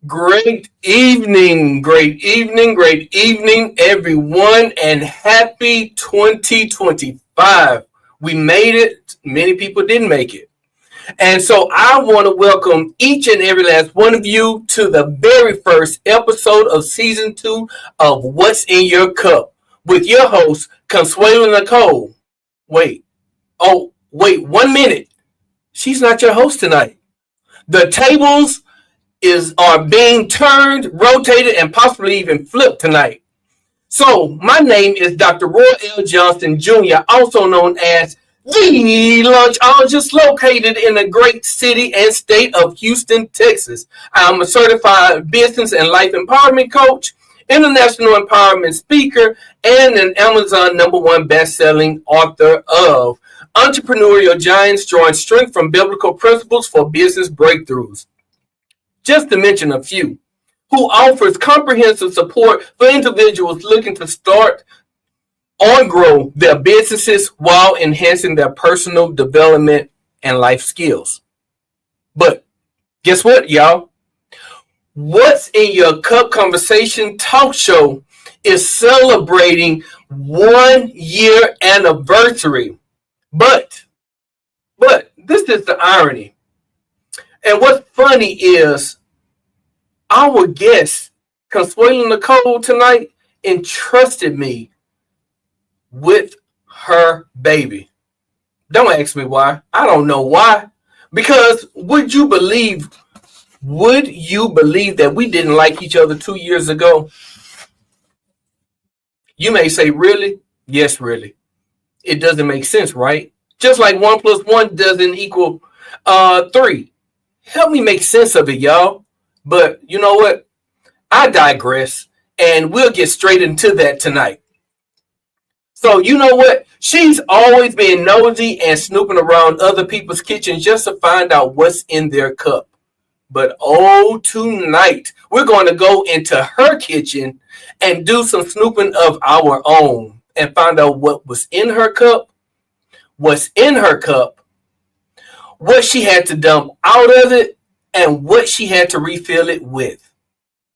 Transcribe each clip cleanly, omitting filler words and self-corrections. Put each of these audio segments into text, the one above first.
great evening, everyone, and happy 2025. We made it. Many people didn't make it. And so I want to welcome each and every last one of you to the very first episode of season 2 of What's in Your Cup with your host, Consuela Nicole. Wait, wait, 1 minute. She's not your host tonight. The tables are being turned, rotated, and possibly even flipped tonight. So my name is Dr. Roy L. Johnson Jr., also known as the Lunchologist, located in the great city and state of Houston, Texas. I'm a certified business and life empowerment coach, international empowerment speaker, and an Amazon #1 best-selling author of Entrepreneurial Giants Drawing Strength from Biblical Principles for Business Breakthroughs, just to mention a few, who offers comprehensive support for individuals looking to start or grow their businesses while enhancing their personal development and life skills. But guess what, y'all? What's in Your Cup Conversation talk show is celebrating 1 year anniversary. But this is the irony. And what's funny is our guest, Consuela Nicole, tonight entrusted me with her baby. Don't ask me why. I don't know why. Because would you believe that we didn't like each other 2 years ago? You may say, really? Yes, really. It doesn't make sense, right? Just like 1 plus 1 doesn't equal 3. Help me make sense of it, y'all. But you know what? I digress, and we'll get straight into that tonight. So you know what? She's always been nosy and snooping around other people's kitchens just to find out what's in their cup. But tonight we're going to go into her kitchen and do some snooping of our own and find out what was in her cup, what's in her cup, what she had to dump out of it, and what she had to refill it with.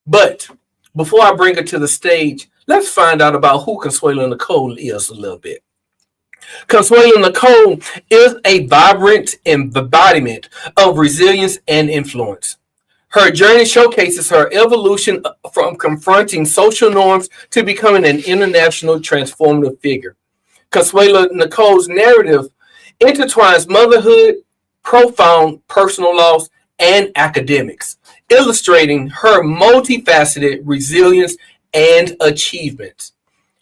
But before I bring her to the stage, let's find out about who Consuela Nicole is a little bit. Consuela Nicole is a vibrant embodiment of resilience and influence. Her journey showcases her evolution from confronting social norms to becoming an international transformative figure. Consuela Nicole's narrative intertwines motherhood, profound personal loss, and academics, illustrating her multifaceted resilience and achievements.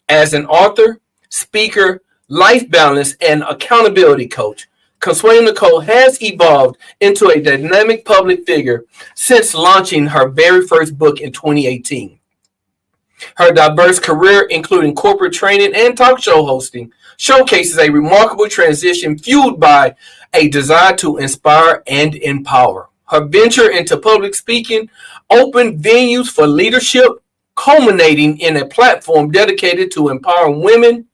As an author, speaker, life balance, and accountability coach, Consuela Nicole has evolved into a dynamic public figure since launching her very first book in 2018. Her diverse career, including corporate training and talk show hosting, showcases a remarkable transition fueled by a desire to inspire and empower. Her venture into public speaking opened venues for leadership, culminating in a platform dedicated to empowering women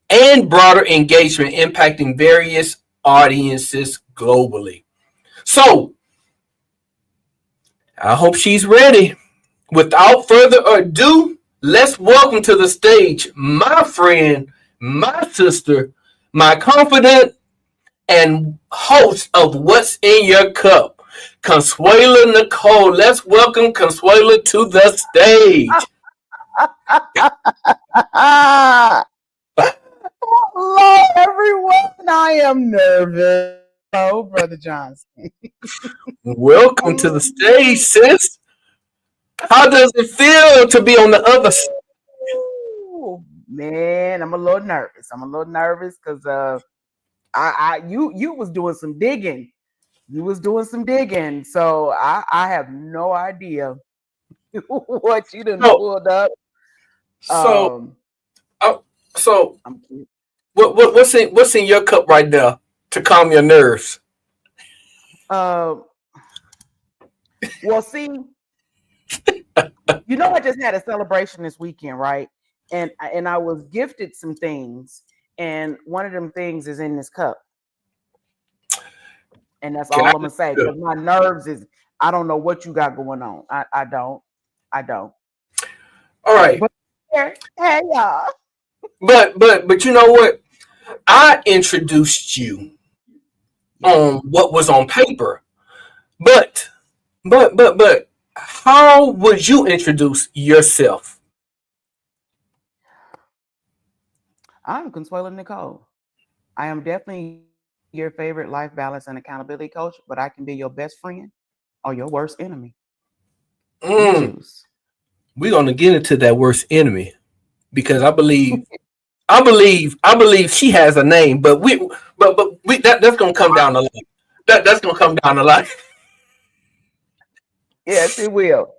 and broader engagement, impacting various audiences globally. So, I hope she's ready. Without further ado, let's welcome to the stage my friend, my sister, my confidant, and host of What's in Your Cup, Consuela Nicole. Let's welcome Consuela to the stage. Hello, everyone. I am nervous. Oh, Brother Johnson. Welcome to the stage, sis. How does it feel to be on the other side? Man, I'm a little nervous. Because you was doing some digging. So I have no idea what you done pulled up. What's in your cup right now to calm your nerves? Well, see, I just had a celebration this weekend, right? And I was gifted some things, and one of them things is in this cup. And that's all I'm gonna say, because my nerves is I don't know what you got going on. I don't. I don't. All right. But hey y'all. But you know what? I introduced you Yes. on what was on paper. But but how would you introduce yourself? I'm Consuela Nicole. I am definitely your favorite life balance and accountability coach, but I can be your best friend or your worst enemy. You Mm, choose. we're gonna get into that worst enemy because I believe she has a name, but that's gonna come down the line. That's gonna come down the line. Yes, it will.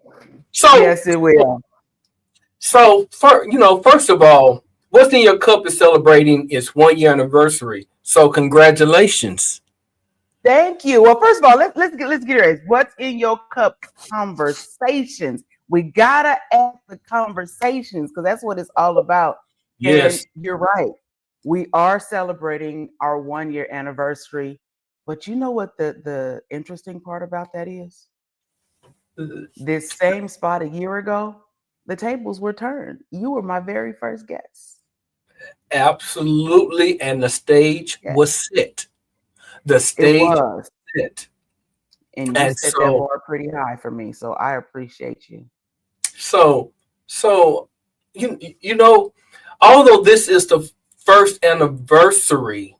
So Yes, it will. first of all, what's in your cup is celebrating its 1 year anniversary. So congratulations. Thank you. Well, first of all, let's get it. What's in your cup? Conversations. We gotta add the conversations because that's what it's all about. And Yes. you're right. We are celebrating our 1 year anniversary. But you know what the interesting part about that is? This same spot a year ago, the tables were turned. You were my very first guest. Absolutely. And the stage Yeah, was set. The it stage was. was set. And you And set that so bar pretty high for me. So I appreciate you. so so you know, although this is the first anniversary,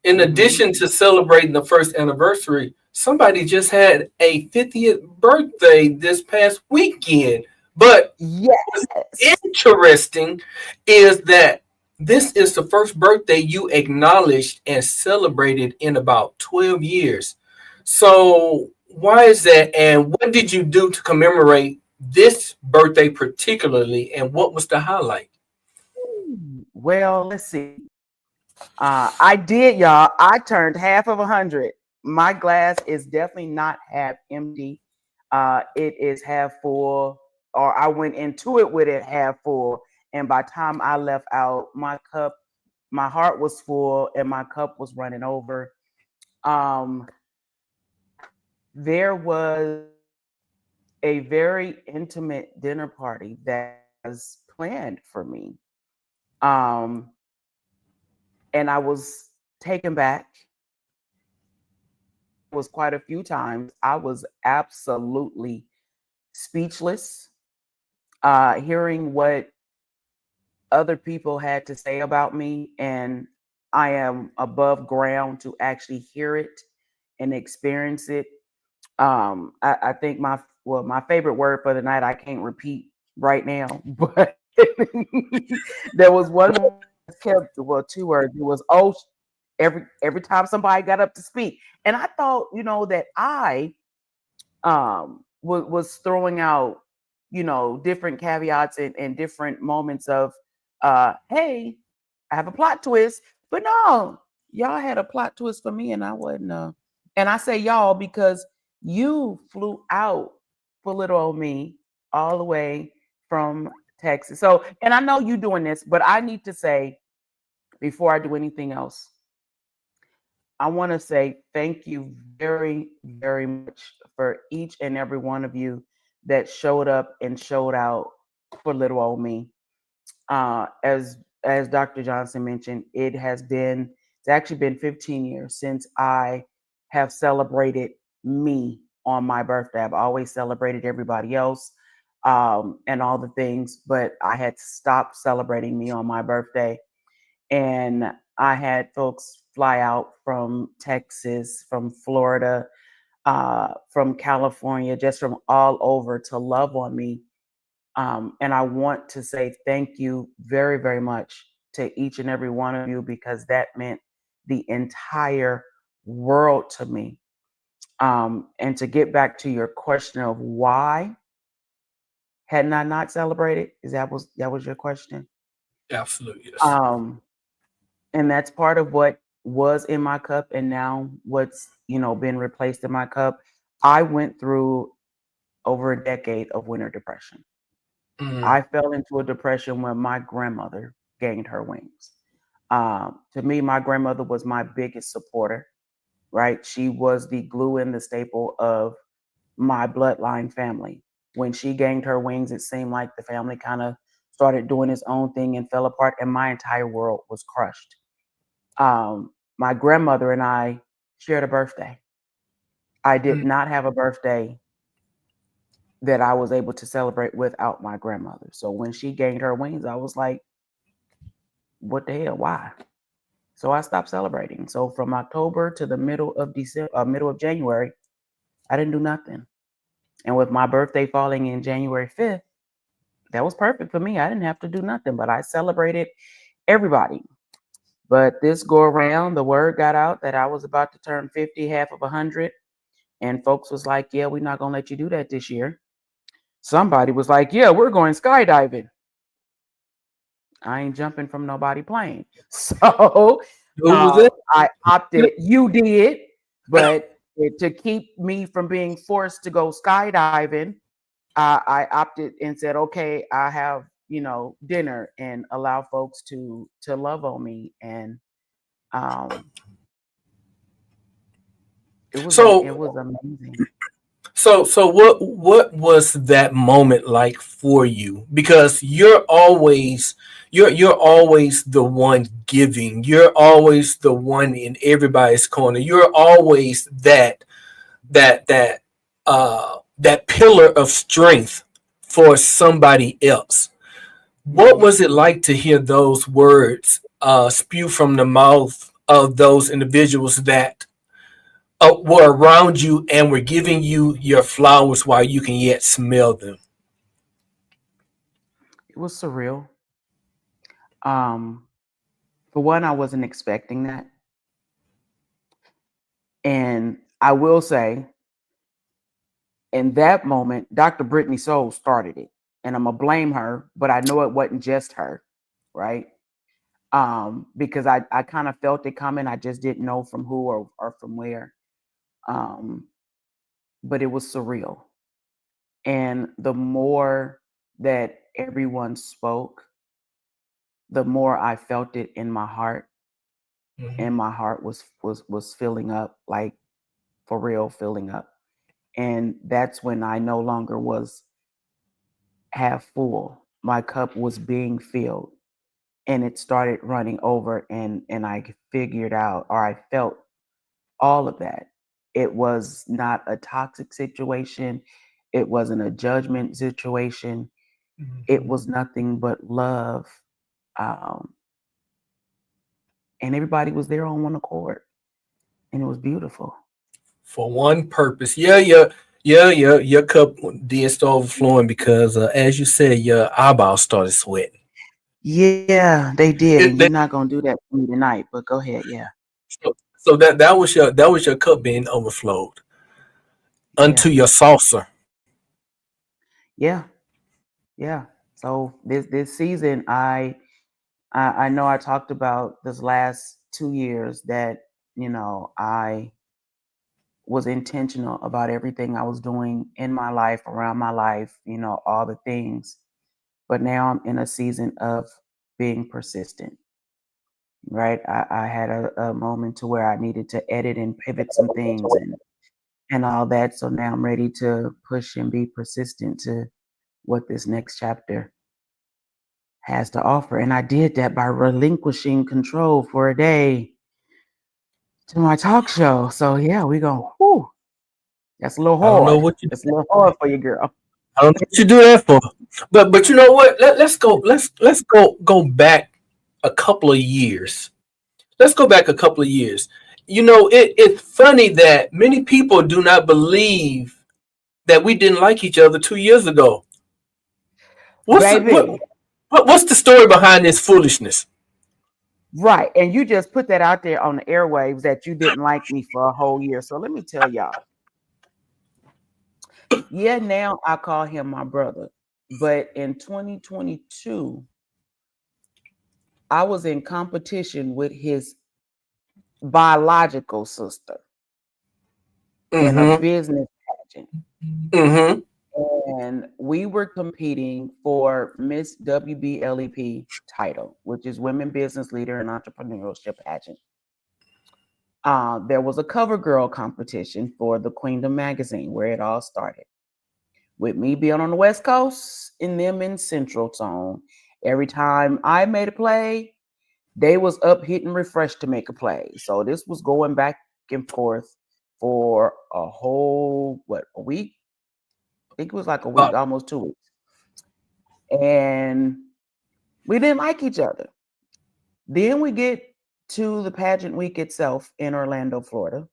in Hmm. addition to celebrating the first anniversary, somebody just had a 50th birthday this past weekend. But what's Yes. interesting is that this is the first birthday you acknowledged and celebrated in about 12 years. So, why is that? And what did you do to commemorate this birthday particularly? And what was the highlight? Well, let's see. I did, y'all. I turned half of 100. My glass is definitely not half empty. It is half full, or I went into it with it half full. And by the time I left out, my heart was full and my cup was running over. Um, there was a very intimate dinner party that was planned for me. Um, and I was taken back was quite a few times. I was absolutely speechless, hearing what other people had to say about me, and I am above ground to actually hear it and experience it. I think my favorite word for the night I can't repeat right now, but there was one word that kept well two words. It was oh every time somebody got up to speak, and I thought that I was throwing out different caveats and different moments of hey, I have a plot twist, but no, y'all had a plot twist for me and I wasn't and I say y'all because you flew out for little old me all the way from Texas. So, and I know you doing this, but I need to say before I do anything else, I want to say thank you very, very much for each and every one of you that showed up and showed out for little old me. As Dr. Johnson mentioned, it's actually been 15 years since I have celebrated me on my birthday. I've always celebrated everybody else and all the things, but I had stopped celebrating me on my birthday, and I had folks fly out from Texas, from Florida, from California, just from all over to love on me. And I want to say thank you very, very much to each and every one of you because that meant the entire world to me. And to get back to your question of why hadn't I not celebrated? Is that was your question? Absolutely, yes. Um, and that's part of what was in my cup and now what's been replaced in my cup. I went through over a decade of winter depression. Mm, I fell into a depression when my grandmother gained her wings. To me, my grandmother was my biggest supporter, right? She was the glue and the staple of my bloodline family. When she gained her wings, it seemed like the family kind of started doing its own thing and fell apart, and my entire world was crushed. My grandmother and I shared a birthday. I did Mm. not have a birthday that I was able to celebrate without my grandmother. So when she gained her wings, I was like, what the hell? Why? So I stopped celebrating. So from October to the middle of December, middle of January, I didn't do nothing. And with my birthday falling in January 5th, that was perfect for me. I didn't have to do nothing, but I celebrated everybody. But this go around, the word got out that I was about to turn 50, half of 100. And folks was like, yeah, we're not going to let you do that this year. Somebody was like, yeah, we're going skydiving. I ain't jumping from nobody plane. So Who was it? I opted, you did, but to keep me from being forced to go skydiving, I opted and said, okay, I have, dinner and allow folks to love on me. And um, it So was amazing. so what was that moment like for you? Because you're always the one giving. You're always the one in everybody's corner. You're always that pillar of strength for somebody else. What Mhm. was it like to hear those words spew from the mouth of those individuals that were around you and were giving you your flowers while you can yet smell them? It was surreal. Um, for one, I wasn't expecting that. And I will say, in that moment, Dr. Brittany Soul started it. And I'm gonna blame her, but I know it wasn't just her, right? Because I kind of felt it coming. I just didn't know from who or from where. Um, but it was surreal. And the more that everyone spoke, the more I felt it in my heart. Mm-hmm. And my heart was filling up, like for real, filling up. And that's when I no longer was half full. My cup was being filled and it started running over, and I figured out, or I felt all of that. It was not a toxic situation. It wasn't a judgment situation. It Mm-hmm. was nothing but love. Um, and everybody was there on one accord, and it was beautiful. For one purpose. Your cup did start overflowing because, as you said, your eyeballs started sweating. Yeah, they did, and you're It, not that, gonna do that for me tonight. But go ahead, yeah, so that was your cup being overflowed yeah, unto your saucer. yeah, yeah. So this season, I know I talked about this last 2 years that I was intentional about everything I was doing in my life, around my life, all the things. But now I'm in a season of being persistent, right? I had a moment to where I needed to edit and pivot some things and all that. So now I'm ready to push and be persistent to what this next chapter has to offer. And I did that by relinquishing control for a day to my talk show. So yeah, we go, whew, that's a little I don't know hard. what you That's a little hard for you, girl. I don't know what you do that for. But you know what? Let's go back a couple of years. Let's go back a couple of years. It's funny that many people do not believe that we didn't like each other 2 years ago. What's the, what, Baby. what's the story behind this foolishness? Right. And you just put that out there on the airwaves that you didn't like me for a whole year. So let me tell y'all. Yeah, now I call him my brother. But in 2022, I was in competition with his biological sister in a Mm-hmm. business pageant. Mm-hmm. And we were competing for Miss WBLEP title, which is Women Business Leader and Entrepreneurship Pageant. There was a cover girl competition for the Queendom magazine where it all started. With me being on the West Coast and them in Central Zone, every time I made a play, they was up hitting refresh to make a play. So this was going back and forth for a whole a week? I think it was like a week, almost 2 weeks. And we didn't like each other. Then we get to the pageant week itself in Orlando, Florida.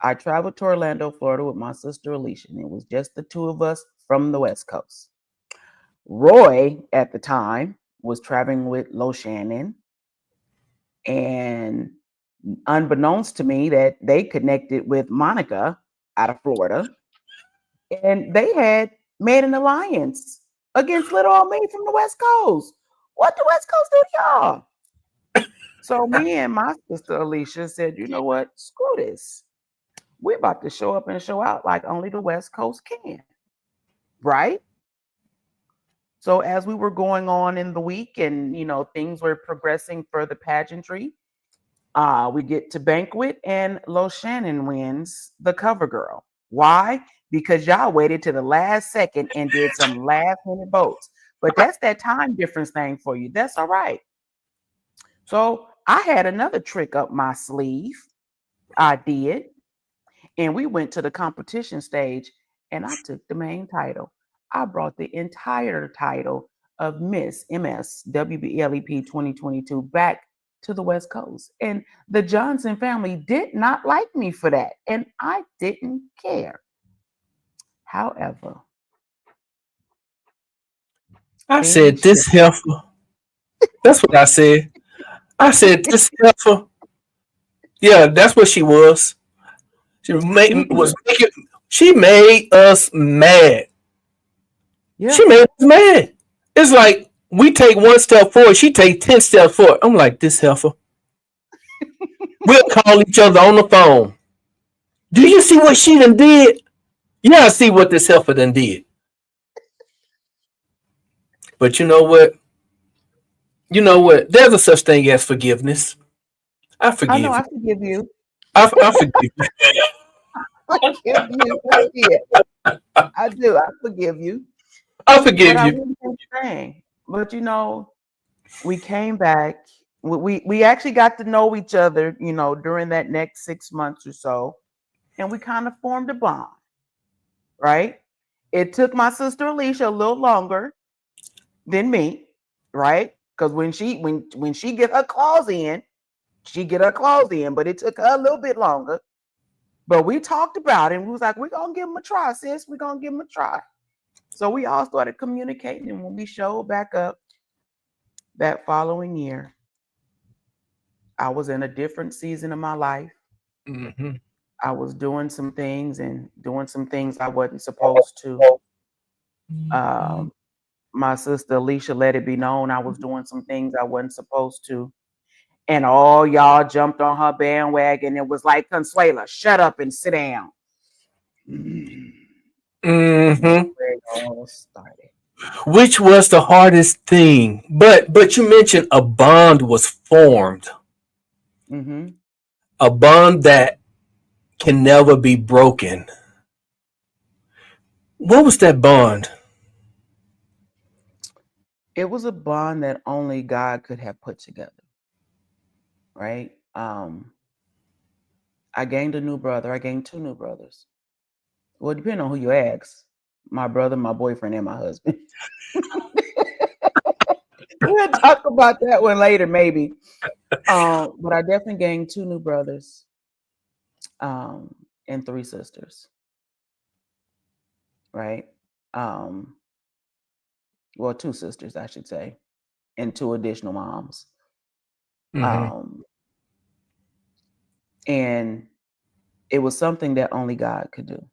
I traveled to Orlando, Florida with my sister Alicia, and it was just the two of us from the West Coast. Roy at the time was traveling with Lo Shannon, and unbeknownst to me that they connected with Monica out of Florida, and they had made an alliance against little old me from the West Coast. What the West Coast do to y'all? So me and my sister Alicia said, you know what? Screw this. We're about to show up and show out like only the West Coast can. Right? So as we were going on in the week and things were progressing for the pageantry, we get to banquet and Lo Shannon wins the cover girl. Why? Because y'all waited to the last second and did some last minute votes. But that's that time difference thing for you. That's all right. So I had another trick up my sleeve. I did. And we went to the competition stage and I took the main title. I brought the entire title of Miss MS WBLEP 2022 back to the West Coast. And the Johnson family did not like me for that. And I didn't care. However, I said this heifer. That's what I said. I said this heifer. Yeah, that's what she was. She she made us mad. Yeah. She made us mad. It's like we take one step forward, she take 10 steps forward. I'm like, this heifer. We'll call each other on the phone. Do you see what she done did? Yeah, I see what this heifer done did. But you know what? You know what? There's a such thing as forgiveness. I I know forgive I you. forgive you. I forgive you. I forgive you. I did. I do. I forgive you. I But forgive I you. really can't saying. But we came back. We actually got to know each other, during that next 6 months or so, and we kind of formed a bond, right? It took my sister Alicia a little longer than me, right? Because when she get her claws in, she get her claws in, but it took her a little bit longer. But we talked about it and we was like, we're gonna give them a try, sis. We're gonna give them a try. So we all started communicating, and when we showed back up that following year, I was in a different season of my life. Mm-hmm. I was doing some things and doing some things I wasn't supposed to. Um, my sister Alicia let it be known I was doing some things I wasn't supposed to. And all y'all jumped on her bandwagon. It was like, Consuela, shut up and sit down. That's Mm-hmm. where it all started. Which was the hardest thing? But you mentioned a bond was formed. Mm-hmm. A bond that can never be broken. What was that bond? It was a bond that only God could have put together, right? I gained a new brother. I gained two new brothers. Well, depending on who you ask, my brother, my boyfriend, and my husband. We'll talk about that one later, maybe. But I definitely gained two new brothers, um, and three sisters, right? Um, well, two sisters, I should say, and two additional moms. Mm-hmm. Um, and it was something that only God could do.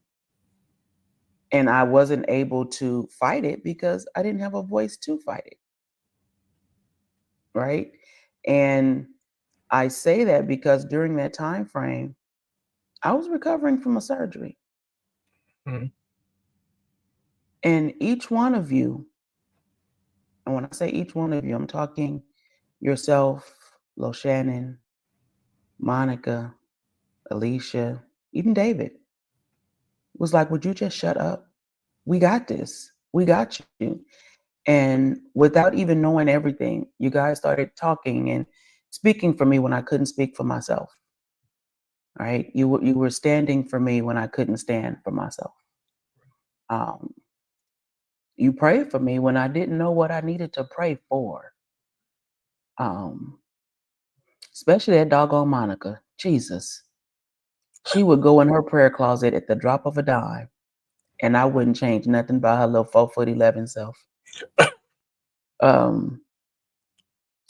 And I wasn't able to fight it because I didn't have a voice to fight it, right? And I say that because during that time frame, I was recovering from a surgery. Mm-hmm. And each one of you, and when I say each one of you, I'm talking yourself, Lo Shannon, Monica, Alicia, even David was like, would you just shut up? We got this. We got you. And without even knowing everything, you guys started talking and speaking for me when I couldn't speak for myself. Right? You were standing for me when I couldn't stand for myself. Um, you prayed for me when I didn't know what I needed to pray for. Um, Especially that doggone Monica. Jesus. She would go in her prayer closet at the drop of a dime, and I wouldn't change nothing by her little 4'11" self. Um,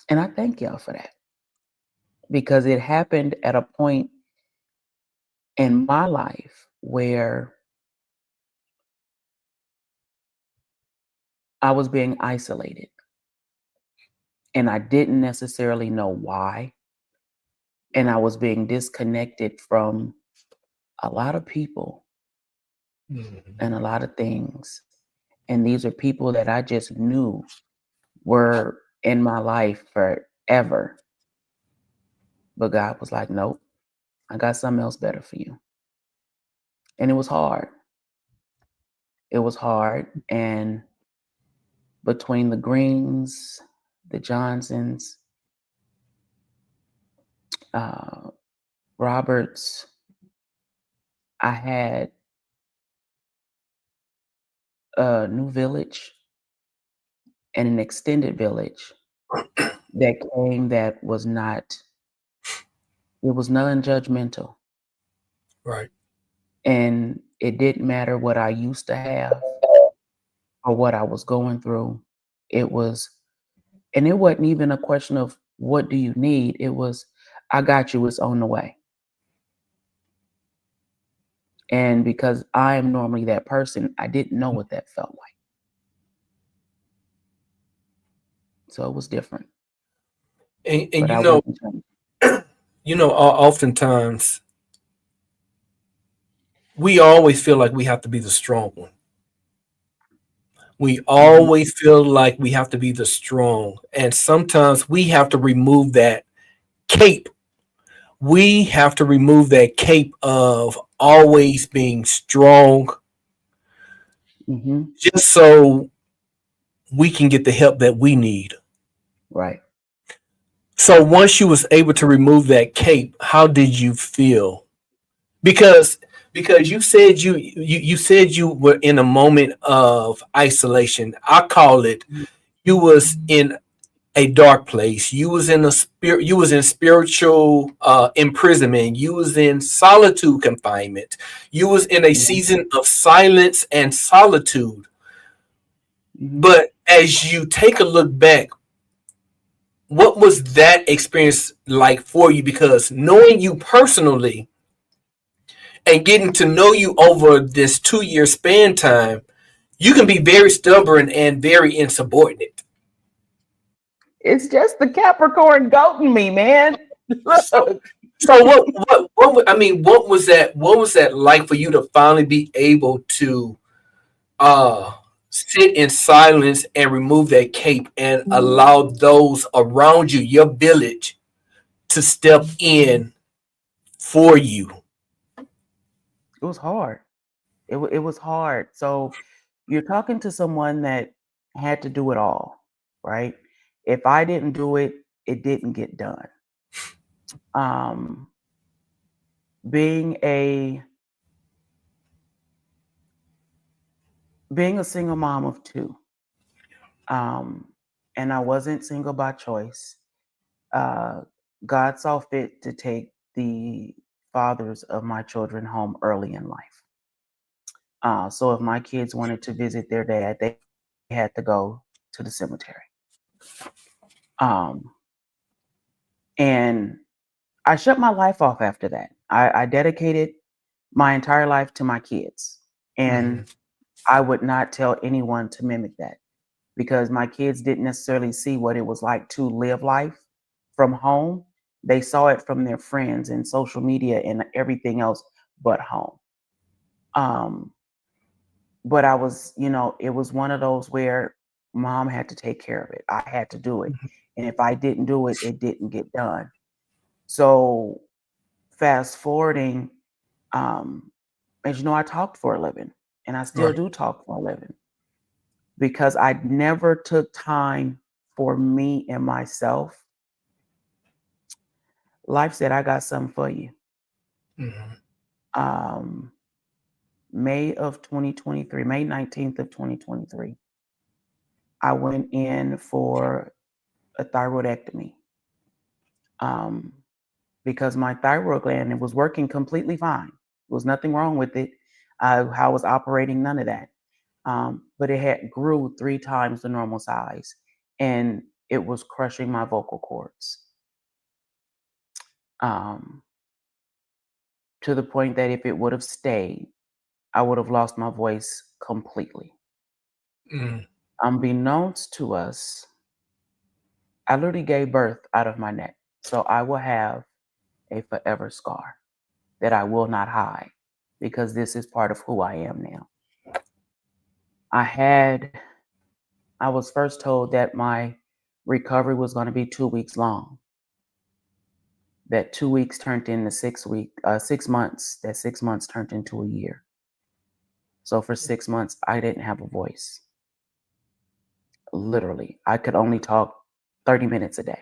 and I thank y'all for that, because it happened at a point in my life where I was being isolated, and I didn't necessarily know why. And I was being disconnected from a lot of people and a lot of things. And these are people that I just knew were in my life forever. But God was like, nope, I got something else better for you. And it was hard. It was hard. And between the Greens, the Johnsons, Roberts, I had a new village and an extended village that came that was not, it was non-judgmental. Right. And it didn't matter what I used to have or what I was going through. It was, and it wasn't even a question of what do you need? It was, I got you, it's on the way. And because I am normally that person, I didn't know what that felt like. So it was different. And But you I know, wasn't trying. oftentimes we always feel like we have to be the strong one. We Mhm. always feel like we have to be the strong. And sometimes we have to remove that cape. We have to remove that cape of always being strong Mhm. just so we can get the help that we need. Right. So once you was able to remove that cape, how did you feel? Because you said you said you were in a moment of isolation. I call it, you was in a dark place. You was in a spirit. You was in spiritual imprisonment. You was in solitude confinement. You was in a Mhm. season of silence and solitude. Mhm. But as you take a look back, what was that experience like for you? Because knowing you personally and getting to know you over this 2 year span time, you can be very stubborn and very insubordinate. It's just the Capricorn goating me, man. So, Look. I mean, what was that like for you to finally be able to uh sit in silence and remove that cape and allow those around you, your village, to step in for you? It was hard. It was hard. So you're talking to someone that had to do it all, right? If I didn't do it, it didn't get done. Um, being a being a single mom of two, um, and I wasn't single by choice. Uh, God saw fit to take the fathers of my children home early in life. So if my kids wanted to visit their dad, they had to go to the cemetery. Um, and I shut my life off after that. I dedicated my entire life to my kids. Mm-hmm. And I would not tell anyone to mimic that, because my kids didn't necessarily see what it was like to live life from home. They saw it from their friends and social media and everything else but home. Um, but I was, it was one of those where mom had to take care of it. I had to do it. And if I didn't do it, it didn't get done. So fast forwarding, um, as you know, I talked for a living, and I still Right. do talk for a living because I never took time for me and myself. Life said, I got something for you. Mm-hmm. Um, May of 2023, May 19th of 2023, I went in for a thyroidectomy um, because my thyroid gland, it was working completely fine. There was nothing wrong with it. I was operating, none of that. But it had grew 3 times the normal size, and it was crushing my vocal cords um, to the point that if it would have stayed, I would have lost my voice completely. Mm-hmm. Unbeknownst to us, I literally gave birth out of my neck. So I will have a forever scar that I will not hide because this is part of who I am now. I had, I was first told that my recovery was going to be 2 weeks long. That 2 weeks turned into 6 months. That 6 months turned into a year. So for 6 months, I didn't have a voice. Literally, I could only talk 30 minutes a day.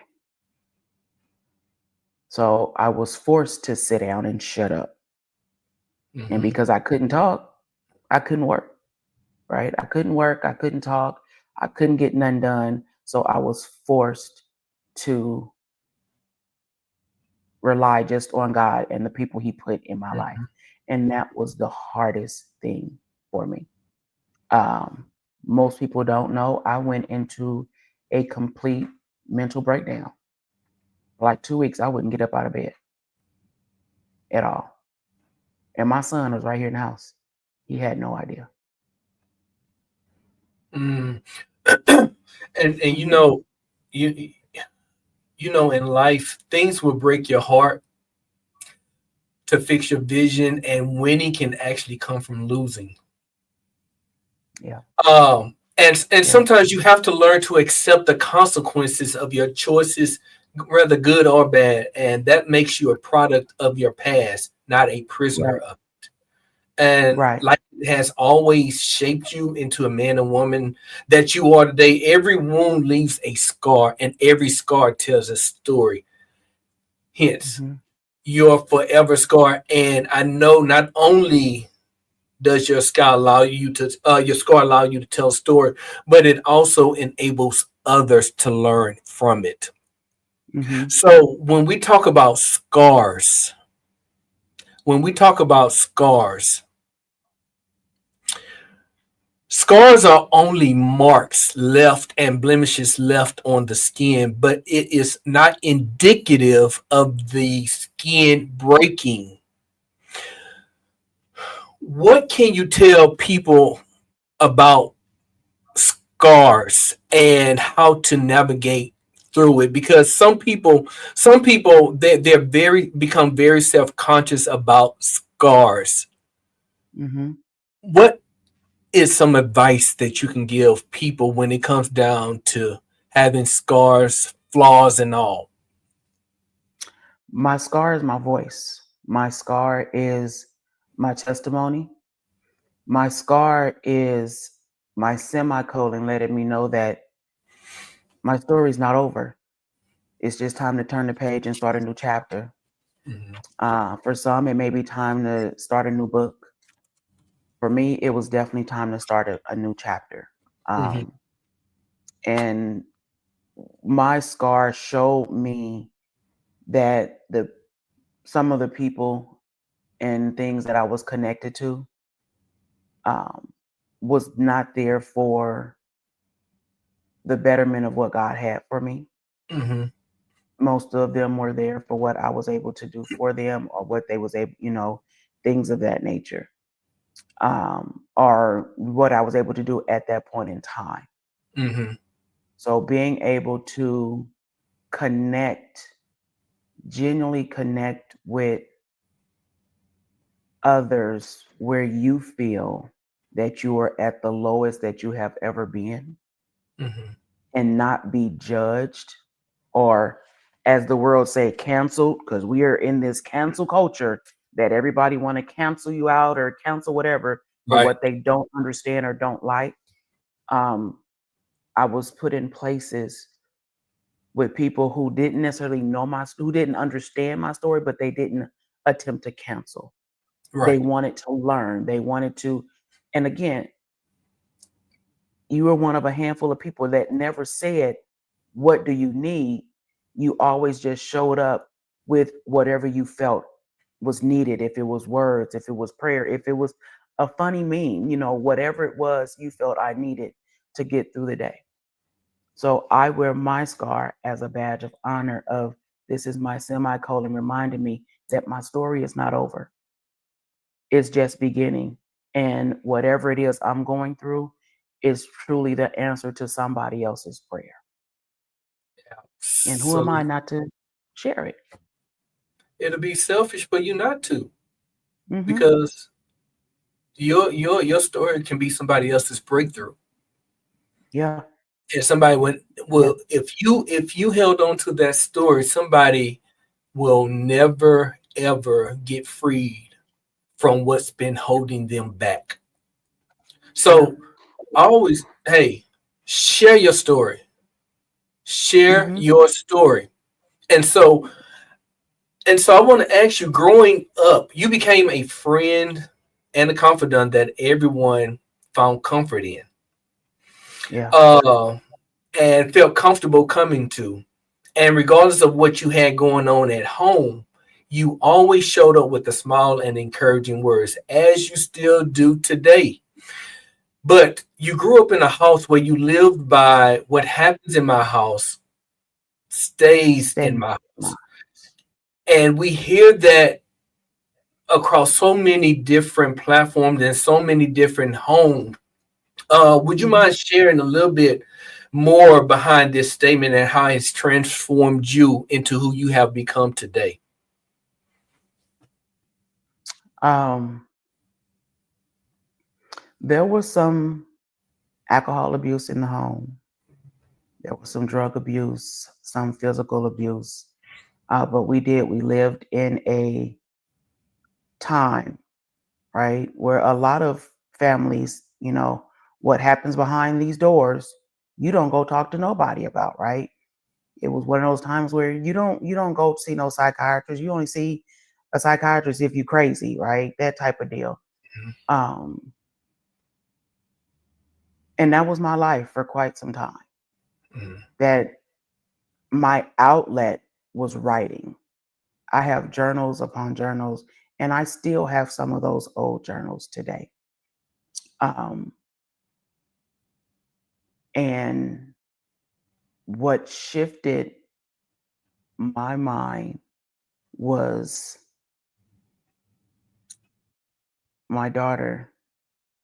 So I was forced to sit down and shut up. And Mm-hmm. because I couldn't talk, I couldn't work, right? I couldn't work. I couldn't talk. I couldn't get none done. So I was forced to rely just on God and the people He put in my life. And that was the hardest thing for me. Um, Most people don't know I went into a complete mental breakdown. For like 2 weeks, I wouldn't get up out of bed at all. And my son was right here in the house. He had no idea. Mm. And Hmm. you in life things will break your heart to fix your vision, and winning can actually come from losing. Yeah. And Yeah. sometimes you have to learn to accept the consequences of your choices, whether good or bad, and that makes you a product of your past, not a prisoner Right. of. And Right. life has always shaped you into a man and woman that you are today. Every wound leaves a scar, and every scar tells a story. Hence, Hmm. your forever scar. And I know not only does your scar allow you to tell a story, but it also enables others to learn from it. Hmm. So when we talk about scars are only marks left and blemishes left on the skin, but it is not indicative of the skin breaking. What can you tell people about scars and how to navigate through it? Because some people they're very become very self-conscious about scars. Hmm. What is some advice that you can give people when it comes down to having scars, flaws, and all? My scar is my voice. My scar is my testimony. My scar is my semicolon letting me know that my story is not over. It's just time to turn the page and start a new chapter. Mm-hmm. For some, it may be time to start a new book. For me, it was definitely time to start a new chapter. Mm-hmm. Um, and my scar showed me that the some of the people and things that I was connected to um, was not there for the betterment of what God had for me. Mm-hmm. Most of them were there for what I was able to do for them or what they was able, things of that nature, or what I was able to do at that point in time. Mm-hmm. So being able to connect, genuinely connect with others where you feel that you are at the lowest that you have ever been Mm-hmm. and not be judged or as the world say, canceled, because we are in this cancel culture that everybody want to cancel you out or cancel whatever for Right. what they don't understand or don't like. Um, I was put in places with people who didn't necessarily know who didn't understand my story, but they didn't attempt to cancel. They Right. wanted to learn. They wanted to, and again, you were one of a handful of people that never said, "What do you need?" You always just showed up with whatever you felt was needed. If it was words, if it was prayer, if it was a funny meme, whatever it was you felt I needed to get through the day. So I wear my scar as a badge of honor of this is my semicolon reminding me that my story is not over. It's just beginning. And whatever it is I'm going through is truly the answer to somebody else's prayer. And who am So I not to share it? it'll be selfish for you not to, Hmm. because your story can be somebody else's breakthrough. Yeah. And somebody would Yeah. will if you held on to that story, somebody will never ever get freed from what's been holding them back. Yeah. So always, hey, share your story. Share Hmm. your story. And so I want to ask you, growing up, you became a friend and a confidant that everyone found comfort in. Yeah. Uh, and felt comfortable coming to. And regardless of what you had going on at home, you always showed up with a smile and encouraging words, as you still do today. But you grew up in a house where you lived by what happens in my house stays in Stay my my house. And we hear that across so many different platforms and so many different homes. Would you hmm mind sharing a little bit more behind this statement and how it's transformed you into who you have become today? um there was some alcohol abuse in the home. There was some drug abuse, some physical abuse. But we lived in a time, right, where a lot of families, what happens behind these doors, you don't go talk to nobody about, right? It was one of those times where you don't go see no psychiatrist. You only see a psychiatrist if you crazy, right? That type of deal. Um, and that was my life for quite some time. Mhm. That my outlet was writing. I have journals upon journals, and I still have some of those old journals today. Um, and what shifted my mind was my daughter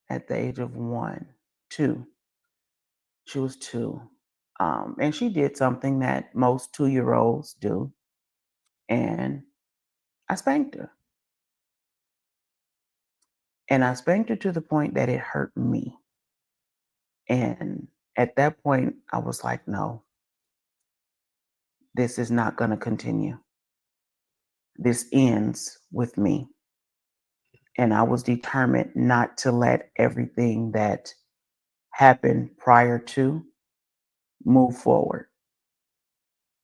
at the age of 2. She was 2. And she did something that most 2-year olds do. And I spanked her. And I spanked her to the point that it hurt me. And at that point, I was like, no, this is not going to continue. This ends with me. And I was determined not to let everything that happened prior to move forward,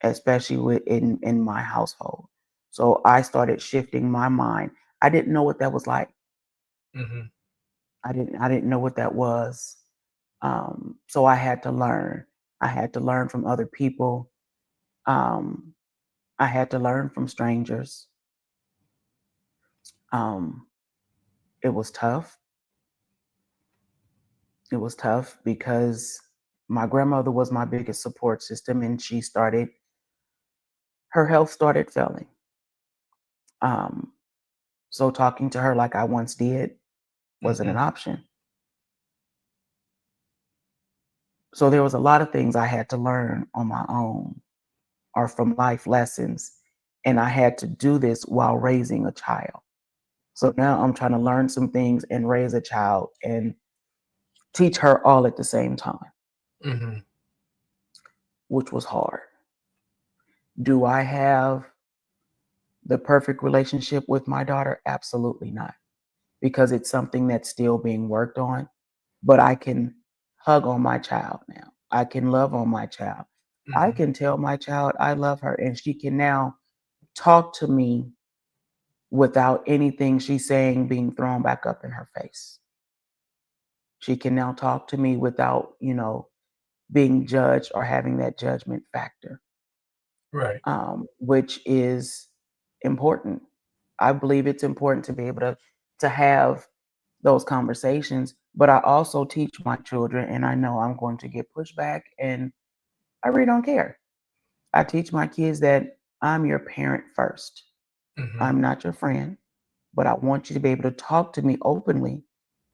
especially in my household. So I started shifting my mind. I didn't know what that was like. Mhm. I didn't know what that was. So I had to learn. I had to learn from other people. Um, I had to learn from strangers. Um, it was tough. It was tough because my grandmother was my biggest support system, and her health started failing. Um, so talking to her like I once did wasn't an Mhm. option. So there was a lot of things I had to learn on my own or from life lessons. And I had to do this while raising a child. So now I'm trying to learn some things and raise a child and teach her all at the same time, Mhm. which was hard. Do I have the perfect relationship with my daughter? Absolutely not, because it's something that's still being worked on. But I can hug on my child now. I can love on my child. I Mhm. can tell my child I love her, and she can now talk to me without anything she's saying being thrown back up in her face. She can now talk to me without, being judged or having that judgment factor, Right. which is important. I believe it's important to be able to have those conversations. But I also teach my children, and I know I'm going to get pushback, and I really don't care. I teach my kids that I'm your parent first. Mhm. I'm not your friend, but I want you to be able to talk to me openly.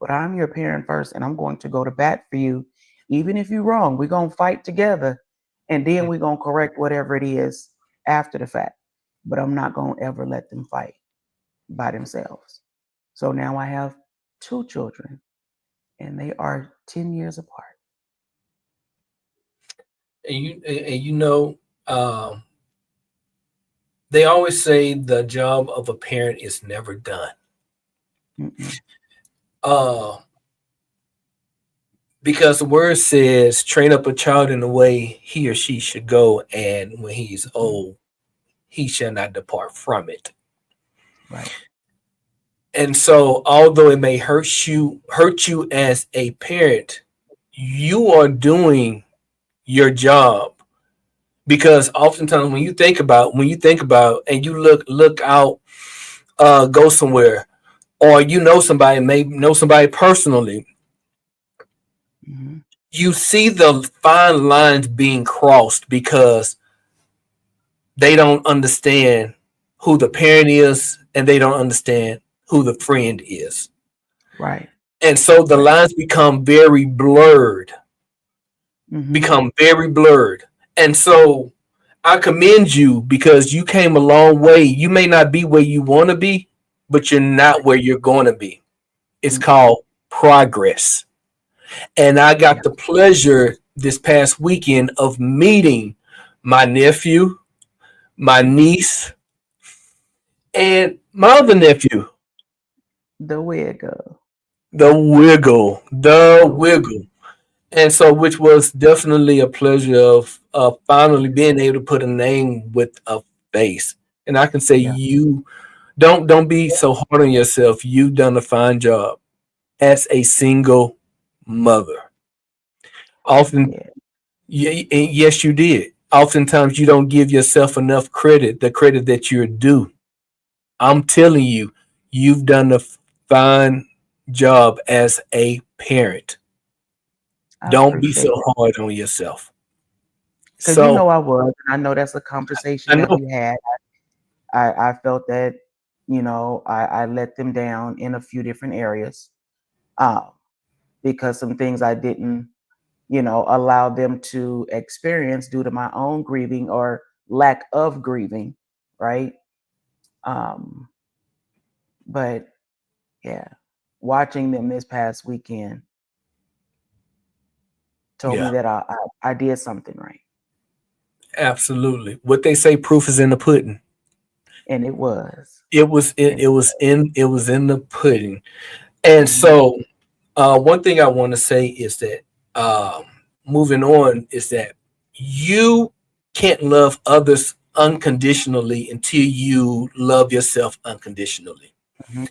But I'm your parent first, and I'm going to go to bat for you. Even if you're wrong, we're going to fight together, and then Mm. we're going to correct whatever it is after the fact. But I'm not going to ever let them fight by themselves. So now I have two children, and they are 10 years apart. And um, they always say the job of a parent is never done. Mm-mm. Uh, because the word says, train up a child in the way he or she should go, and when he is Mhm. old, he shall not depart from it. Right. And so, although it may hurt you as a parent, you are doing your job. Because oftentimes when you think about and you look out, go somewhere, or somebody, may know somebody personally, Hmm. you see the fine lines being crossed because they don't understand who the parent is and they don't understand who the friend is. Right. And so the Right. lines Hmm. become very blurred. And so I commend you because you came a long way. You may not be where you want to be, but you're not where you're going to be. It's Mm-mm. called progress. And I Yeah. got the pleasure this past weekend of meeting my nephew, my niece, and my other nephew, The wiggle. the The wiggle. And so, which was definitely a pleasure of finally being able to put a name with a face. And I can say yeah. you don't be so hard on yourself. You've done a fine job as a single mother. I Often, did. yes, you did. Oftentimes, you don't give yourself enough credit, the credit that you're due. I'm telling you, you've done a fine job as a parent. I Don't be so appreciate it. hard on yourself. Because So I was, and I know that's a conversation I that know. we had. I felt that, I let them down in a few different areas, um, because some things I didn't, allow them to experience due to my own grieving or lack of grieving, right? Um, but yeah, watching them this past weekend told me Yeah, that I did something right, absolutely. What they say, proof is in the pudding. and it was, It, and it was in it was in the pudding. And mhm, so, one thing I want to say is that, um, moving on, is that you can't love others unconditionally until you love yourself unconditionally. mhm,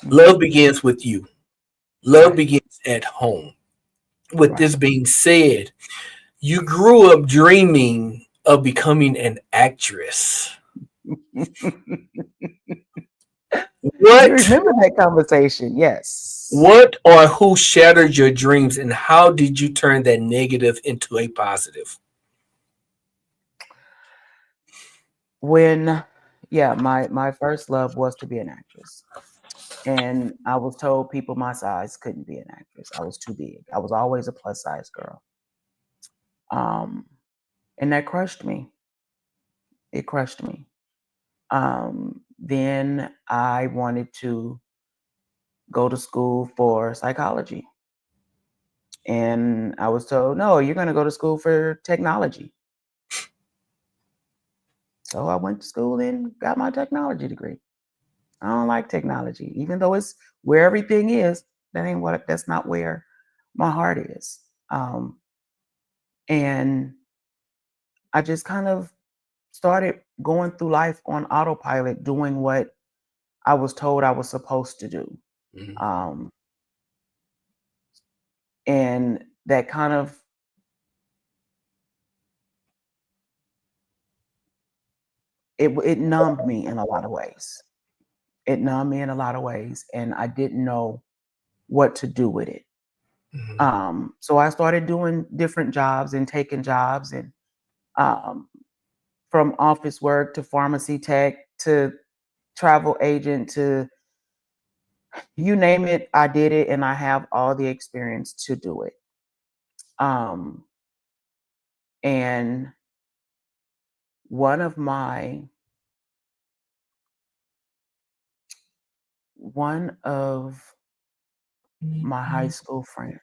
Love mhm, begins with you. Love right. begins at home. With Right. this being said, you grew up dreaming of becoming an actress. You What remember that conversation? Yes. what or who shattered your dreams, and how did you turn that negative into a positive? When, yeah, my first love was to be an actress. And I was told people my size couldn't be an actress. I was too big. I was always a plus size girl. Um, and that crushed me. It crushed me. Then I wanted to go to school for psychology. And I was told, no, you're going to go to school for technology. So I went to school and got my technology degree. I don't like technology, even though it's where everything is. That's not where my heart is. And I just kind of started going through life on autopilot, doing what I was told I was supposed to do. Mhm. Um, and that kind of it numbed me in a lot of ways. It numbed me in a lot of ways, and I didn't know what to do with it. Mhm. So I started doing different jobs and taking jobs, and um, from office work to pharmacy tech to travel agent to you name it, I did it, and I have all the experience to do it. Um, and one of my one of my high school friends,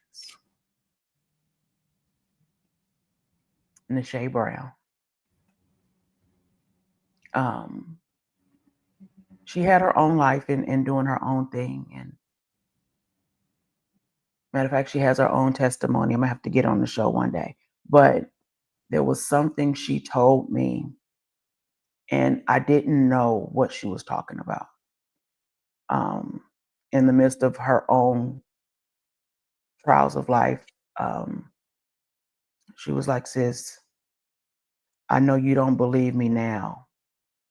Nisha Brown, um, she had her own life and doing her own thing. And matter of fact, she has her own testimony. I'm gonna have to get on the show one day. But there was something she told me, and I didn't know what she was talking about. Um, in the midst of her own trials of life, um, she was like, "Sis, I know you don't believe me now,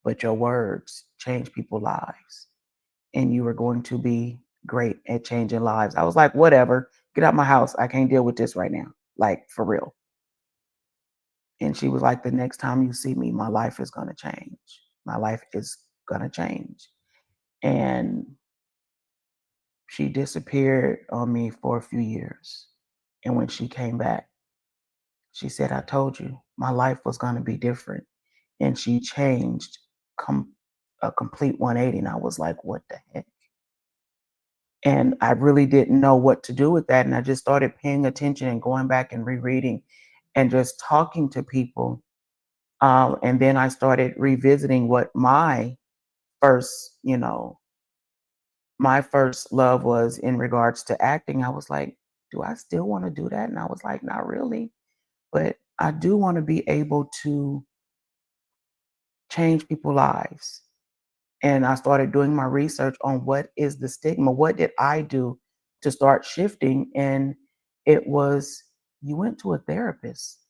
but your words change people's lives, and you are going to be great at changing lives." I was like, "Whatever, get out my house. I can't deal with this right now, like for real." And she was like, "The next time you see me, my life is going to change. My life is going to change." And she disappeared on me for a few years. And when she came back, she said, "I told you my life was going to be different." And she changed com- a complete 180. And I was like, "What the heck?" And I really didn't know what to do with that. And I just started paying attention and going back and rereading and just talking to people. And then I started revisiting what first, my first love was in regards to acting. I was like, do I still want to do that? And I was like, not really, but I do want to be able to change people's lives. And I started doing my research on what is the stigma? What did I do to start shifting? And it was, you went to a therapist.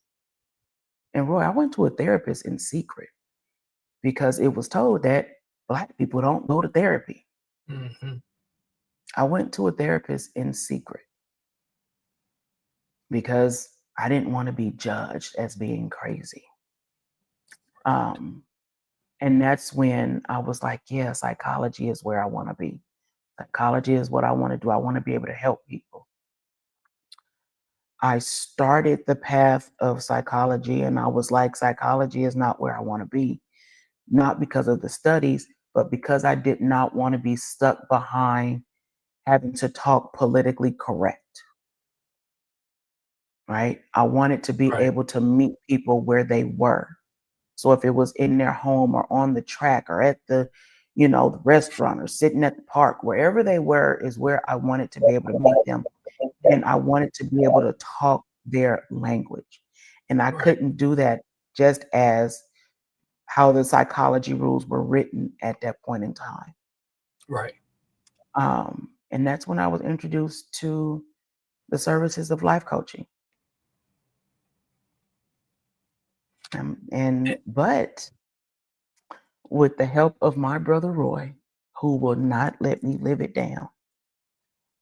And Roy, I went to a therapist in secret because it was told that Black people don't go to therapy. Mhm. I went to a therapist in secret because I didn't want to be judged as being crazy. Um, and that's when I was like, yeah, psychology is where I want to be. Psychology is what I want to do. I want to be able to help people. I started the path of psychology and I was like, psychology is not where I want to be, not because of the studies, but because I did not want to be stuck behind having to talk politically correct, right? I wanted to be Right. able to meet people where they were. So if it was in their home or on the track or at the restaurant or sitting at the park, wherever they were is where I wanted to be able to meet them. And I wanted to be able to talk their language. And I Right. couldn't do that just as how the psychology rules were written at that point in time. Right. And that's when I was introduced to the services of life coaching. But with the help of my brother Roy, who will not let me live it down,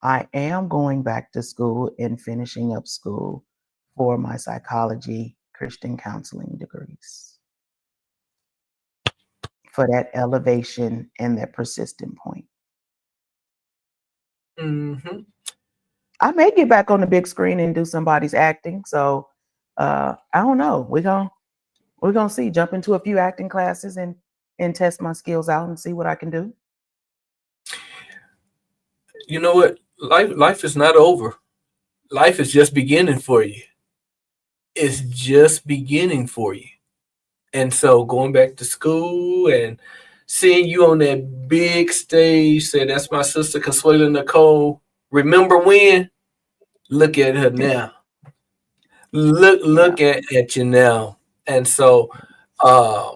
I am going back to school and finishing up school for my psychology Christian counseling degrees for that elevation and that persistent point. Mhm. I may get back on the big screen and do somebody's acting. So I don't know. We're gonna see. Jump into a few acting classes and test my skills out and see what I can do. You know what? Life is not over. Life is just beginning for you. It's just beginning for you. And so going back to school and seeing you on that big stage, say that's my sister Consuela Nicole. Remember when? Look at her now. Look Yeah. look at you now. And so uh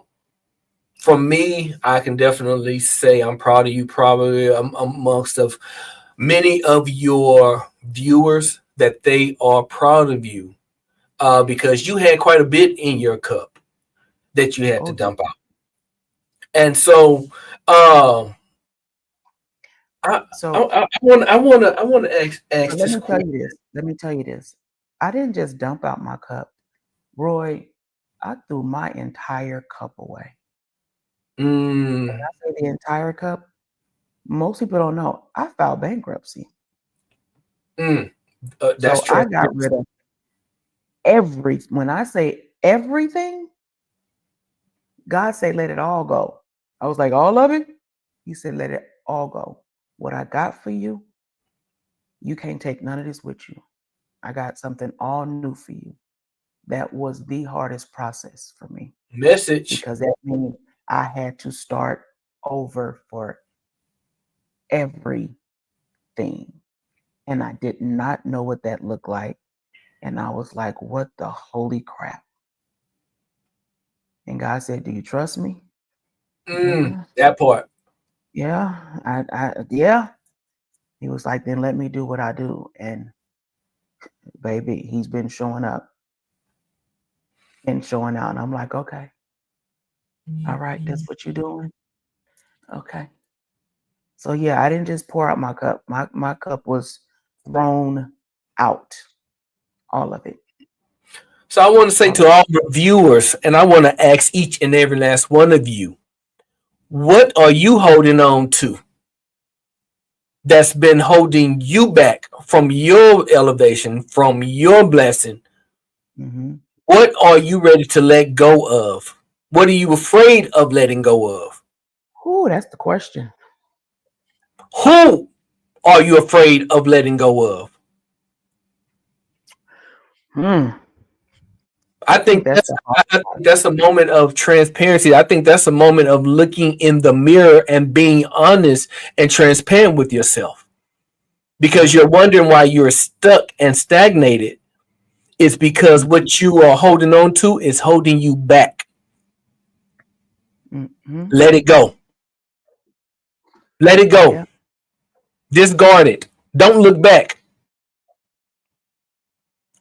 for me, I can definitely say I'm proud of you. Probably amongst of many of your viewers that they are proud of you because you had quite a bit in your cup that you had to Oh, dump out. And so, um, I so I want to so ask let this me tell question. you this. Let me tell you this. I didn't just dump out my cup. Roy, I threw my entire cup away. When Mm, I say the entire cup, most people don't know. I filed bankruptcy. mm, that's So I true. got rid of when I say everything, God said, let it all go. I was like, all of it? He said, let it all go. What I got for you, you can't take none of this with you. I got something all new for you. That was the hardest process for me Message. because that means I had to start over for everything. And I did not know what that looked like. And I was like, what the holy crap? And God said, do you trust me? Yeah, That part. yeah, yeah. He was like, then let me do what I do. And baby, he's been showing up and showing out. And I'm like, okay, all right, that's what you're doing. Okay. So yeah, I didn't just pour out my cup. My cup was thrown out. All of it. So I want to say All to all the viewers, and I want to ask each and every last one of you, what are you holding on to that's been holding you back from your elevation, from your blessing? mm-hmm. What are you ready to let go of? What are you afraid of letting go of? Ooh, that's the question. Who are you afraid of letting go of? Hmm. I I think think that's that's the hard I part. think that's a moment of transparency. I think that's a moment of looking in the mirror and being honest and transparent with yourself. Because Yeah. you're wondering why you're stuck and stagnated. It's because Mm-hmm. what you are holding on to is holding you back. Mm-hmm. Let it go. Let it go. Yeah. Discard it. Don't look back.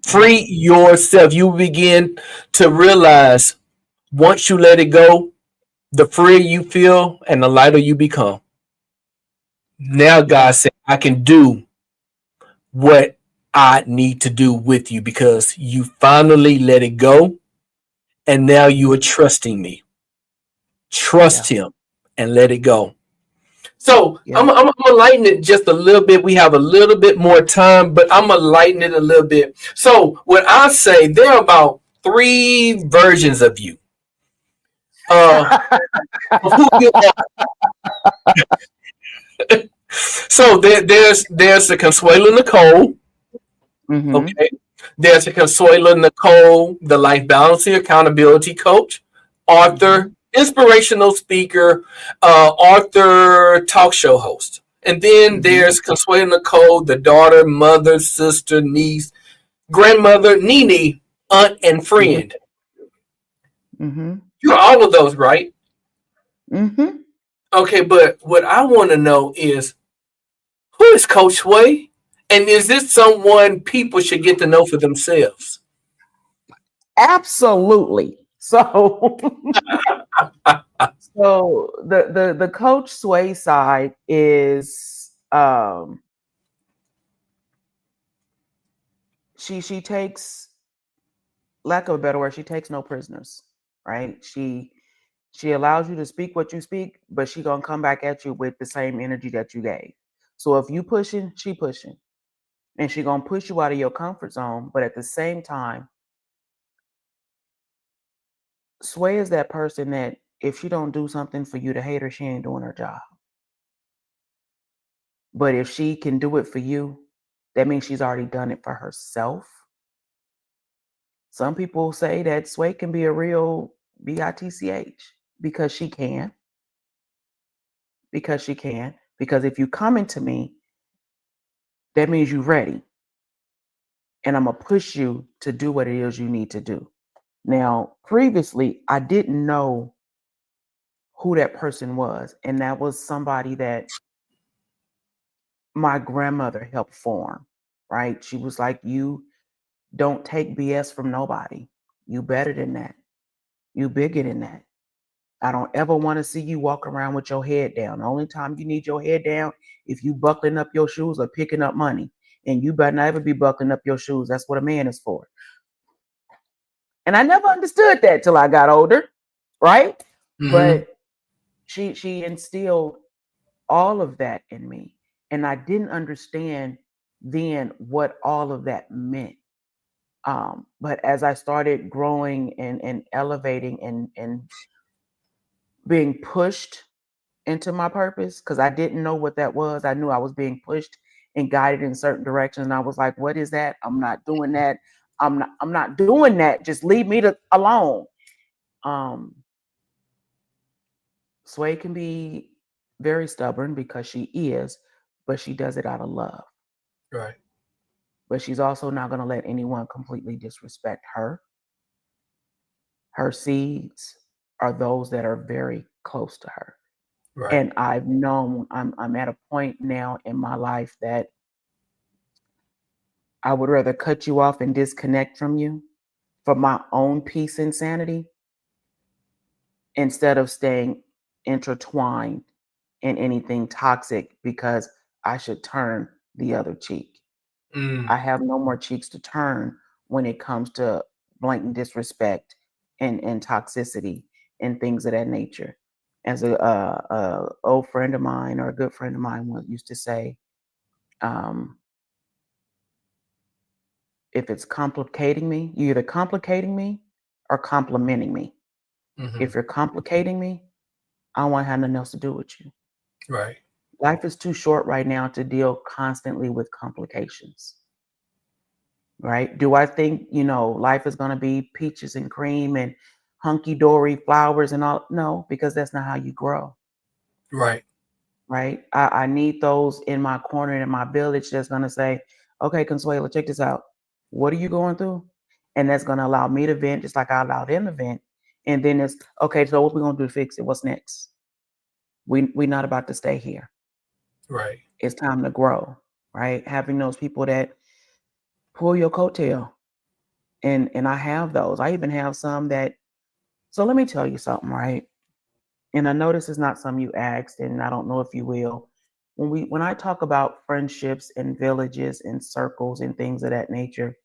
Yeah. Free yourself. You begin to realize once you let it go, the freer you feel and the lighter you become. Now God Yeah. said, I can do what I need to do with you because you finally let it go and now you are Mm-hmm. trusting me. Trust Yeah. him and let it go. So Yeah. I'm gonna lighten it just a little bit. We have a little bit more time, but I'm gonna lighten it a little bit. So what I say, there are about three versions of you. Uh, of who you are. So there's the Consuela Nicole. mm-hmm. Okay. There's a Consuela Nicole, the life balancing accountability coach, Mm-hmm. author, inspirational speaker, author, talk show host. And then Mm-hmm. there's Consuela Nicole, the daughter, mother, sister, niece, grandmother, Nene, aunt, and Mm-hmm. friend. Mm-hmm. You're all of those, right? Mm-hmm. Okay, but what I want to know is who is Coach Sway? And is this someone people should get to know for themselves? Absolutely. So so the coach sway side is she takes, lack of a better word, she takes no prisoners, right? She allows you to speak what you speak, but she gonna come back at you with the same energy that you gave. So if you pushing, she pushing, and she gonna push you out of your comfort zone. But at the same time, Sway is that person that if she don't do something for you to hate her, she ain't doing her job. But if she can do it for you, that means she's already done it for herself. Some people say that Sway can be a real bitch, because she can, because she can. Because if you come into me, that means you're ready, and I'm gonna push you to do what it is you need to do. Now, previously, I didn't know who that person was, and that was somebody that my grandmother helped form. Right? She was like, "You don't take BS from nobody. You better than that. You bigger than that. I don't ever want to see you walk around with your head down. The only time you need your head down if you buckling up your shoes or picking up money. And you better not ever be buckling up your shoes. That's what a man is for." And I never understood that till I got older, right? Mm-hmm. But she instilled all of that in me. And I didn't understand then what all of that meant. But as I started growing and elevating and being pushed into my purpose, because I didn't know what that was. I knew I was being pushed and guided in certain directions. And I was like, what is that? I'm not doing that. I'm not doing that. Just leave me alone. Um, Sway can be very stubborn because she is, but she does it out of love. Right. But she's also not going to let anyone completely disrespect her. Her seeds are those that are very close to her. Right. And I've known I'm at a point now in my life that I would rather cut you off and disconnect from you for my own peace and sanity instead of staying intertwined in anything toxic because I should turn the other cheek. Mm. I have no more cheeks to turn when it comes to blatant disrespect and toxicity and things of that nature. As a old friend of mine or a good friend of mine once used to say, um, if it's complicating me, you're either complicating me or complimenting me. Mm-hmm. If you're complicating me, I don't want to have nothing else to do with you. Right. Life is too short right now to deal constantly with complications. Right? Do I think, life is going to be peaches and cream and hunky dory flowers and all? No, because that's not how you grow. Right. Right? I need those in my corner in my village that's going to say, okay, Consuela, check this out. What are you going through? And that's going to allow me to vent just like I allow them to vent. And then it's, okay, so what we going to do to fix it? What's next? We're not about to stay here. Right. It's time to grow, right? Having those people that pull your coattail. And I have those. I even have some that, so let me tell you something, right? And I know this is not something you asked, and I don't know if you will. When I talk about friendships and villages and circles and things of that nature,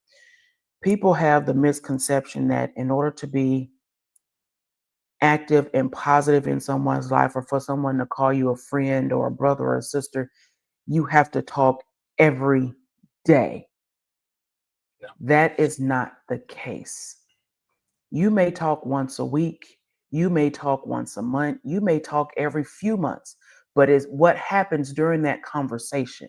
people have the misconception that in order to be active and positive in someone's life or for someone to call you a friend or a brother or a sister, you have to talk every day. Yeah. That is not the case. You may talk once a week, you may talk once a month, you may talk every few months, but it's what happens during that conversation,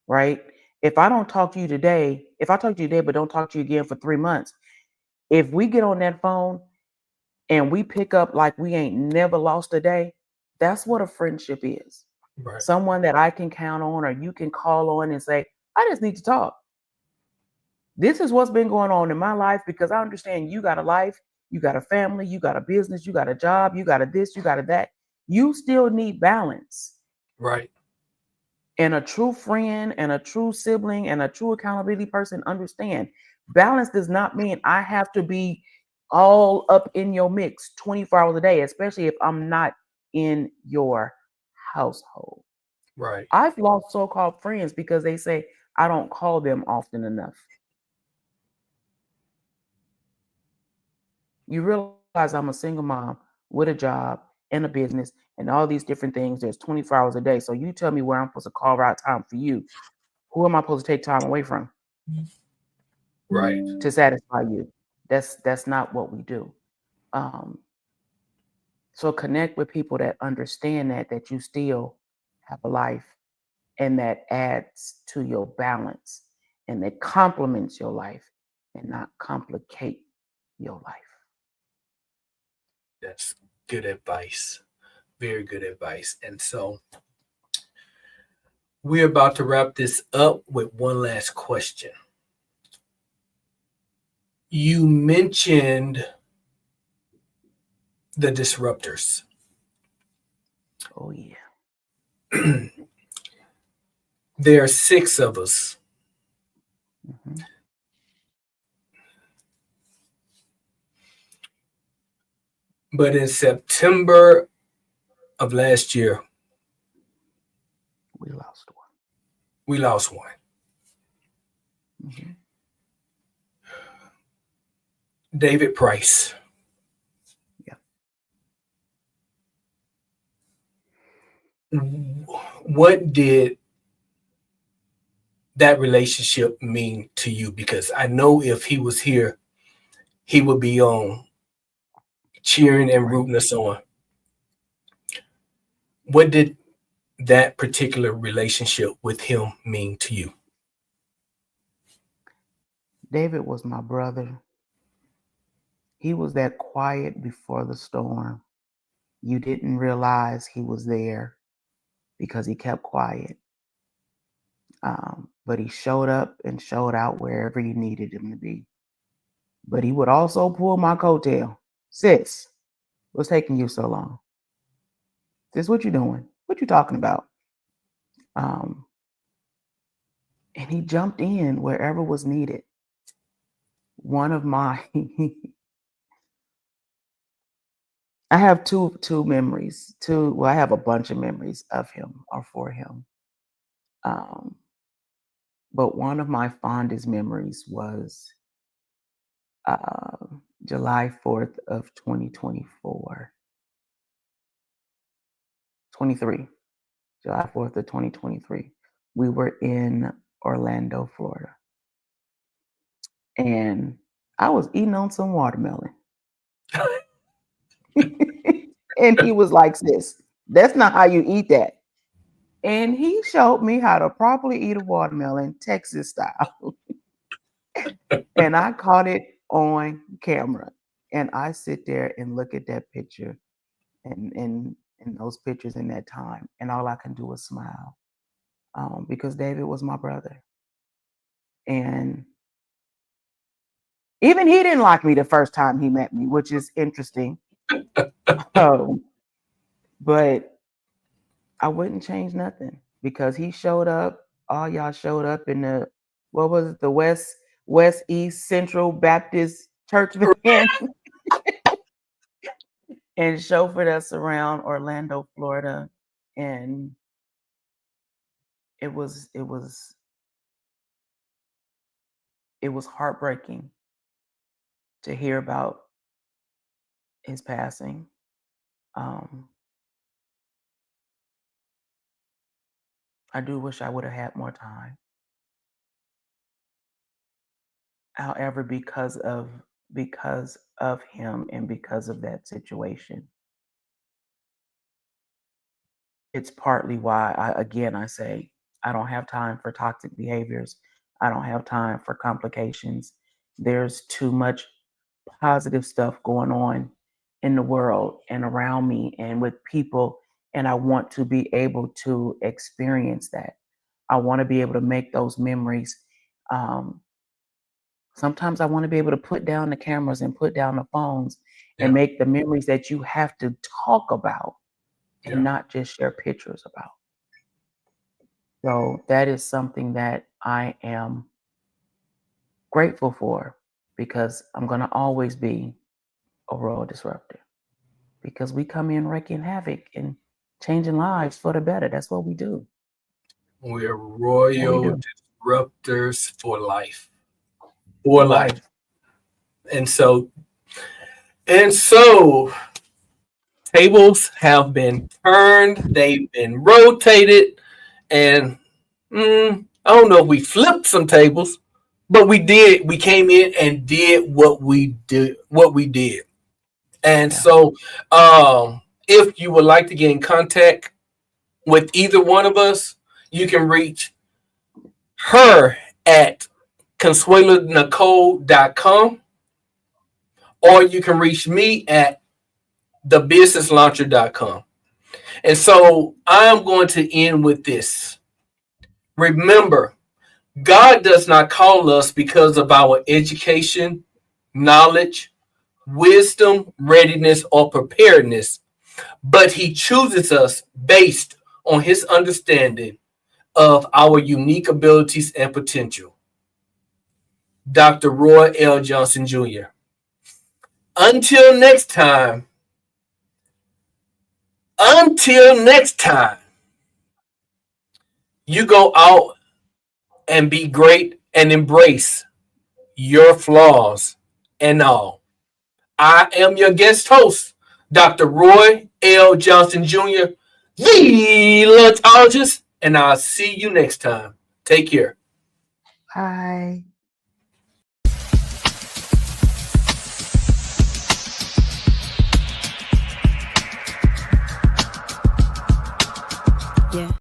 right? If I don't talk to you today, if I talk to you today but don't talk to you again for 3 months, if we get on that phone and we pick up like we ain't never lost a day, that's what a friendship is. Right. Someone that I can count on or you can call on and say, I just need to talk. This is what's been going on in my life because I understand you got a life, you got a family, you got a business, you got a job, you got a this, you got a that. You still need balance. Right. And a true friend and a true sibling and a true accountability person understand balance does not mean I have to be all up in your mix 24 hours a day, especially if I'm not in your household. Right. I've lost so called friends because they say I don't call them often enough. You realize I'm a single mom with a job and a business and all these different things. There's 24 hours a day. So you tell me where I'm supposed to carve out time for you. Who am I supposed to take time away from Right. to satisfy you? That's not what we do. Um, so connect with people that understand that you still have a life and that adds to your balance and that complements your life and not complicate your life. That's good advice. Very good advice. And so we're about to wrap this up with one last question. You mentioned the disruptors. Oh yeah. There are six of us. Hmm. But in September of last year, We lost we lost one. one. Hmm. David Price. Yeah. What did that relationship mean to you? Because I know if he was here, he would be on cheering and Right. rooting us on. What did that particular relationship with him mean to you? David was my brother. He was that quiet before the storm. You didn't realize he was there because he kept quiet. But he showed up and showed out wherever you needed him to be. But he would also pull my coattail. Sis, what's taking you so long? Sis, what you doing? What you talking about? Um, and he jumped in wherever was needed. One of my I have two memories. I have a bunch of memories of him or for him. Um, but one of my fondest memories was uh, July 4th of 2024, 23, July 4th of 2023. We were in Orlando, Florida, and I was eating on some watermelon. And he was like, sis, that's not how you eat that. And he showed me how to properly eat a watermelon, Texas style. And I caught it on camera. And I sit there and look at that picture and those pictures in that time. And all I can do is smile because David was my brother. And even he didn't like me the first time he met me, which is interesting. Um, but I wouldn't change nothing because he showed up. All y'all showed up in the what was it, the West East Central Baptist Church van and chauffeured us around Orlando, Florida. And it was it was it was heartbreaking to hear about his passing. Um, I do wish I would have had more time. However, because of him and because of that situation, it's partly why I say I don't have time for toxic behaviors. I don't have time for complications. There's too much positive stuff going on in the world and around me and with people, and I want to be able to experience that. I want to be able to make those memories. Um, Sometimes I want to be able to put down the cameras and put down the phones and Yeah, make the memories that you have to talk about and yeah. not just share pictures about. So that is something that I am grateful for because I'm going to always be a royal disruptor because we come in wreaking havoc and changing lives for the better. That's what we do. We're What we royal do disruptors for life. for For life. life. And so tables have been turned, they've been rotated, and I don't know if we flipped some tables, but we did. We came in and did what we did. What we did. And Yeah. so, if you would like to get in contact with either one of us, you can reach her at consuelanicole.com, or you can reach me at thebusinesslauncher.com. And so I am going to end with this. Remember, God does not call us because of our education, knowledge, wisdom, readiness, or preparedness, but he chooses us based on his understanding of our unique abilities and potential. Dr. Roy L. Johnson Jr. Until next time, you go out and be great and embrace your flaws and all. I am your guest host, Dr. Roy L. Johnson Jr., the Luntologist, and I'll see you next time. Take care. Bye. Yeah.